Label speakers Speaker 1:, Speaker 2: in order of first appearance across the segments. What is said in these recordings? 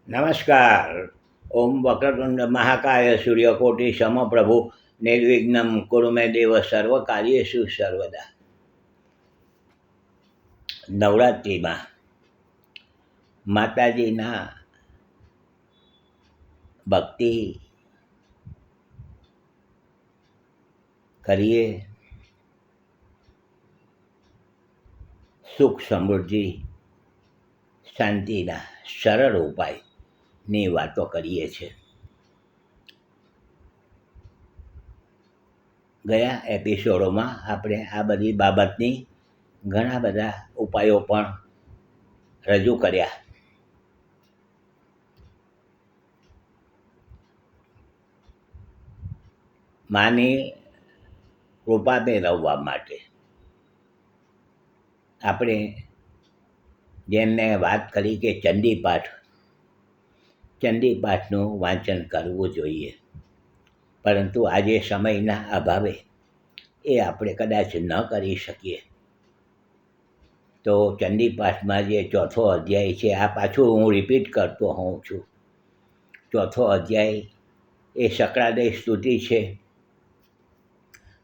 Speaker 1: નમસ્કાર. ઓમ વક્રતુંડ મહાકાય સૂર્યકોટિ સમપ્રભુ નિર્વિઘ્નમ કુરુ મે દેવ સર્વ કાર્યેષુ સર્વદા. નવરાત્રિમાં માતાજીના ભક્તિ કરીએ, સુખ સમૃદ્ધિ શાંતિના સરળ ઉપાયની વાતો કરીએ છીએ. ગયા એપિસોડોમાં આપણે આ બધી બાબતની ઘણા બધા ઉપાયો પણ રજૂ કર્યા. માની કૃપા મેળવવા માટે આપણે જેમ મેં વાત કરી કે ચંડીપાઠનું વાંચન કરવું જોઈએ, પરંતુ આજે સમયના અભાવે એ આપણે કદાચ ન કરી શકીએ. તો ચંડીપાઠમાં જે ચોથો અધ્યાય છે, આ પાછું હું રિપીટ કરતો હોઉં છું. ચોથો અધ્યાય એ શક્રાદેય સ્તુતિ છે,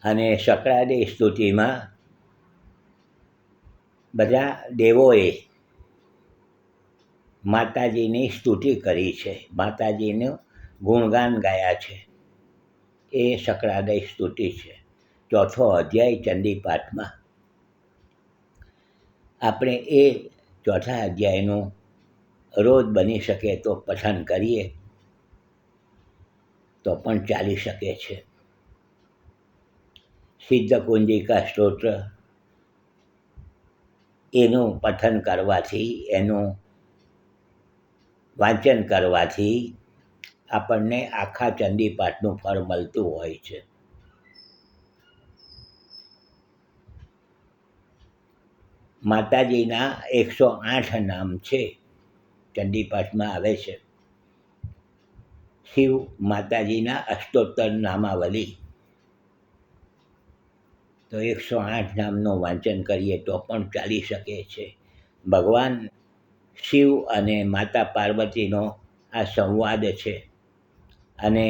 Speaker 1: અને શક્રાદેય સ્તુતિમાં બધા દેવોએ માતાજીની સ્તુતિ કરી છે, માતાજીનું ગુણગાન ગાયા છે. એ શક્રાદેય સ્તુતિ છે. ચોથો અધ્યાય ચંડીપાઠમાં આપણે એ ચોથા અધ્યાયનું રોજ બની શકે તો પઠન કરીએ તો પણ ચાલી શકે છે. સિદ્ધકુંજિકા સ્તોત્ર એનું પઠન કરવાથી, એનું વાંચન કરવાથી આપણને આખા ચંડીપાઠનું ફળ મળતું હોય છે. માતાજીના 108 નામ છે, ચંડીપાઠમાં આવે છે. શિવ માતાજીના અષ્ટોત્તર નામાવલી, તો 108 નામનું વાંચન કરીએ તો પણ ચાલી શકે છે. ભગવાન શિવ અને માતા પાર્વતીનો આ સંવાદ છે, અને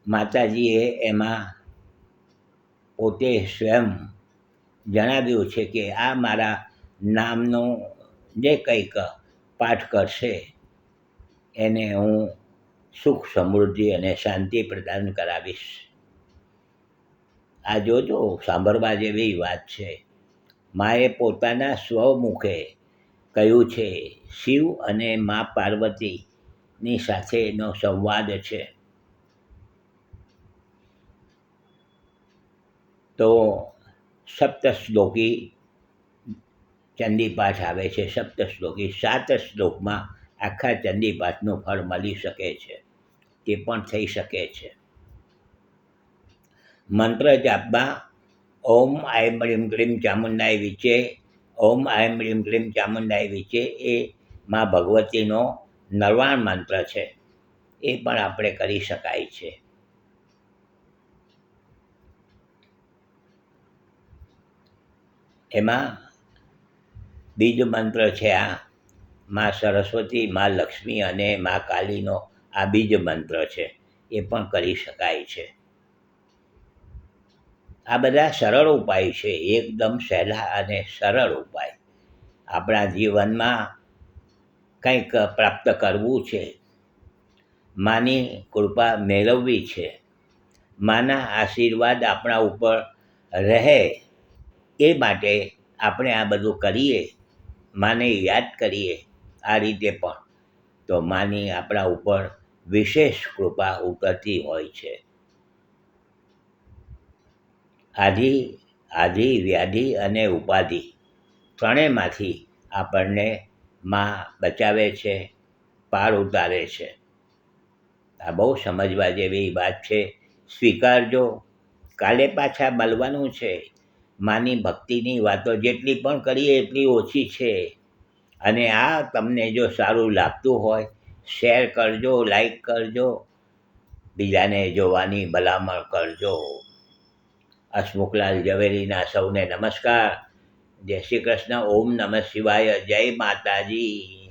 Speaker 1: માતાજીએ એમાં પોતે સ્વયં જણાવ્યું છે કે આ મારા નામનું જે કંઈક પાઠ કરશે એને હું સુખ સમૃદ્ધિ અને શાંતિ પ્રદાન કરાવીશ. આ જોજો, સાંભળવા જેવી વાત છે. માએ પોતાના સ્વમુખે કહ્યું છે. શિવ અને મા પાર્વતીની સાથેનો સંવાદ છે. તો સપ્તશ્લોકી ચંડીપાઠ આવે છે. સપ્તશ્લોકી 7 શ્લોકમાં આખા ચંડીપાઠનું ફળ મળી શકે છે, તે પણ થઈ શકે છે. મંત્ર જાપમાં ઓમ આઈમ રીમ ક્લીમ ચામુંડાય વિચે, ઓમ આઈમ રીમ ક્લીમ ચામુંડાય વિચે એ મા ભગવતીનો નરવાણ મંત્ર છે, એ પણ આપણે કરી શકાય છે. એમાં બીજ મંત્ર છે, આ મા સરસ્વતી, મા લક્ષ્મી અને મા કાલીનો આ બીજ મંત્ર છે, એ પણ કરી શકાય છે. આ બધા સરળ ઉપાય છે, એકદમ સહેલા અને સરળ ઉપાય. આપણા જીવનમાં કંઈક પ્રાપ્ત કરવું છે, માની કૃપા મેળવવી છે, માના આશીર્વાદ આપણા ઉપર રહે, એ માટે આપણે આ બધું કરીએ, માને યાદ કરીએ આ રીતે પણ, તો માની આપણા ઉપર વિશેષ કૃપા ઉતરતી હોય છે. આધિ વ્યાધિ અને ઉપાધિ ત્રણેયમાંથી આપણને મા બચાવે છે, પાર ઉતારે છે. આ બહુ સમજવા જેવી વાત છે. સ્વીકારજો. કાલે પાછા મળવાનું છે. માની ભક્તિની વાતો જેટલી પણ કરીએ એટલી ઓછી છે. અને આ તમને જો સારું લાગતું હોય, શેર કરજો, લાઈક કરજો, બીજાને જોવાની ભલામણ કરજો. હસમુખલાલ ઝવેરીના સૌને નમસ્કાર. જય શ્રી કૃષ્ણ. ઓમ નમઃ શિવાય. જય માતાજી.